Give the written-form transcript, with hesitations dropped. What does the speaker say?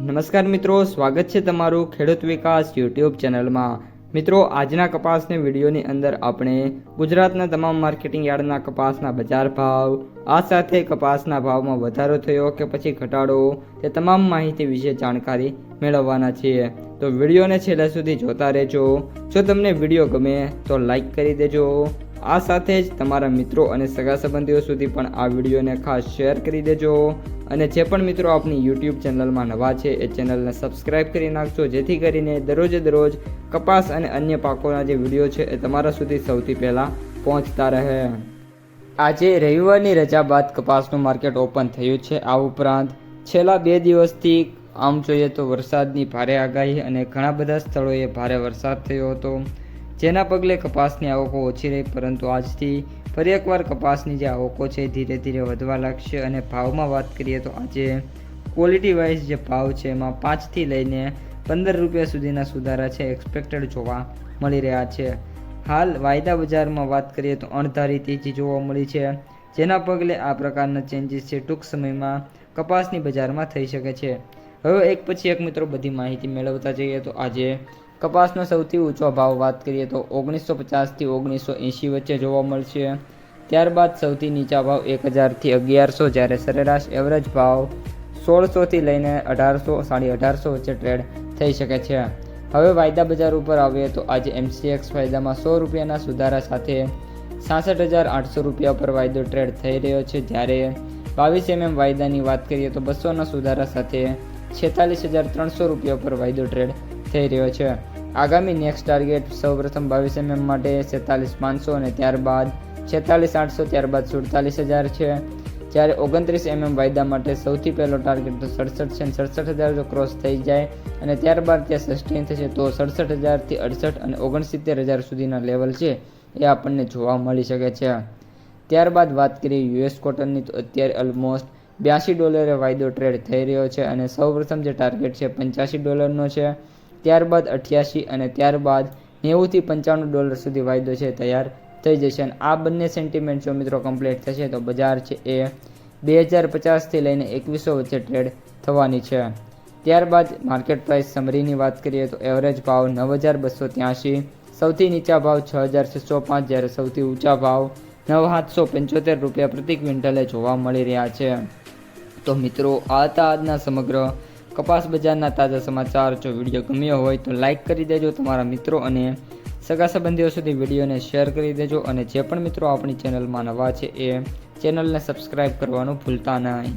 નમસ્કાર મિત્રો, સ્વાગત છે તમારું ખેડૂત વિકાસ યુટ્યુબ ચેનલમાં। મિત્રો, આજના કપાસની વિડીયોની અંદર આપણે ગુજરાતના તમામ માર્કેટિંગ યાર્ડના કપાસના બજાર ભાવ, આ સાથે કપાસના ભાવમાં વધારો થયો કે પછી ઘટાડો, તે તમામ માહિતી વિશે જાણકારી મેળવવાના છીએ। તો વિડીયોને છેલ્લે સુધી જોતા રહેજો। જો તમને વિડીયો ગમે તો લાઈક કરી દેજો। આ સાથે જ તમારા મિત્રો અને સગા સંબંધીઓ સુધી પણ આ વિડીયોને ખાસ શેર કરી દેજો। અને જે પણ મિત્રો આપણી યુટ્યુબ ચેનલમાં નવા છે એ ચેનલને સબસ્ક્રાઈબ કરી નાખજો, જેથી કરીને દરરોજ કપાસ અને અન્ય પાકોના જે વિડીયો છે એ તમારા સુધી સૌથી પહેલાં પહોંચતા રહે। આજે રવિવારની રજા બાદ કપાસનું માર્કેટ ઓપન થયું છે। આ ઉપરાંત છેલ્લા 2 દિવસથી આમ જોઈએ તો વરસાદની ભારે આગાહી અને ઘણા બધા સ્થળોએ ભારે વરસાદ થયો હતો, જેના પગલે કપાસની આવકો ઓછી રહી, પરંતુ આજથી ફરી એકવાર કપાસની જે આવકો છે ધીરે ધીરે વધવા લાગશે। અને ભાવમાં વાત કરીએ તો આજે ક્વોલિટી વાઇઝ જે ભાવ છે એમાં 5 થી લઈને 15 રૂપિયા સુધીના સુધારા છે એક્સપેક્ટેડ જોવા મળી રહ્યા છે। હાલ વાયદા બજારમાં વાત કરીએ તો અણધારી તેજી જોવા મળી છે, જેના પગલે આ પ્રકારના ચેન્જીસ છે ટૂંક સમયમાં કપાસની બજારમાં થઈ શકે છે। હવે એક પછી એક મિત્રો બધી માહિતી મેળવતા જઈએ તો આજે કપાસનો સૌથી ઊંચો ભાવ વાત કરીએ તો 1950 થી 1980 વચ્ચે જોવા મળશે। ત્યારબાદ સૌથી નીચા ભાવ 1000 થી 1100, જ્યારે સરેરાશ એવરેજ ભાવ 1600 થી લઈને 1800 1850 વચ્ચે ટ્રેડ થઈ શકે છે। હવે વાયદા બજાર ઉપર આવીએ તો આજે MCX વાયદામાં 100 રૂપિયાના સુધારા સાથે 66800 રૂપિયા પર વાયદો ટ્રેડ થઈ રહ્યો છે, જ્યારે 22 વાયદાની વાત કરીએ તો 200ના સુધારા સાથે 46300 રૂપિયા પર વાયદો ટ્રેડ થઈ રહ્યો છે। આગામી નેક્સ્ટ ટાર્ગેટ સૌપ્રથમ 22 માટે 47500 અને ત્યારબાદ 46800, ત્યારબાદ 47000 છે, જ્યારે 29 વાયદા માટે સૌથી પહેલો ટાર્ગેટ તો 67 છે। 67000 જો ક્રોસ થઈ જાય અને ત્યારબાદ ત્યાં સસ્ટેન થશે તો 67000 થી 68 અને 69000 સુધીના લેવલ છે એ આપણને જોવા મળી શકે છે। ત્યારબાદ વાત કરીએ US કોટનની તો અત્યારે ઓલમોસ્ટ $82 વાયદો ટ્રેડ થઈ રહ્યો છે અને સૌપ્રથમ જે ટાર્ગેટ છે $85નો છે, ત્યારબાદ 88 અને ત્યારબાદ 90 થી $95 સુધી વાયદો છે તૈયાર થઈ જશે। અને આ બંને સેન્ટિમેન્ટ જો મિત્રો કમ્પ્લીટ થશે તો બજાર છે એ 2050 થી લઈને 2100 વચ્ચે ટ્રેડ થવાની છે। ત્યારબાદ માર્કેટ પ્રાઇસ સમરીની વાત કરીએ તો એવરેજ ભાવ 9283, સૌથી નીચા ભાવ 6605, જ્યારે સૌથી ઊંચા ભાવ 9775 રૂપિયા પ્રતિ ક્વિન્ટલે જોવા મળી રહ્યા છે। તો મિત્રો, આ હતા આજના સમગ્ર કપાસ બજારના તાજા સમાચાર। જો વિડીયો ગમ્યો હોય તો લાઈક કરી દેજો, તમારા મિત્રો અને સગા સંબંધીઓ સુધી વિડીયોને શેર કરી દેજો, અને જે પણ મિત્રો આપણી ચેનલમાં નવા છે એ ચેનલને સબસ્ક્રાઈબ કરવાનું ભૂલતા નહીં।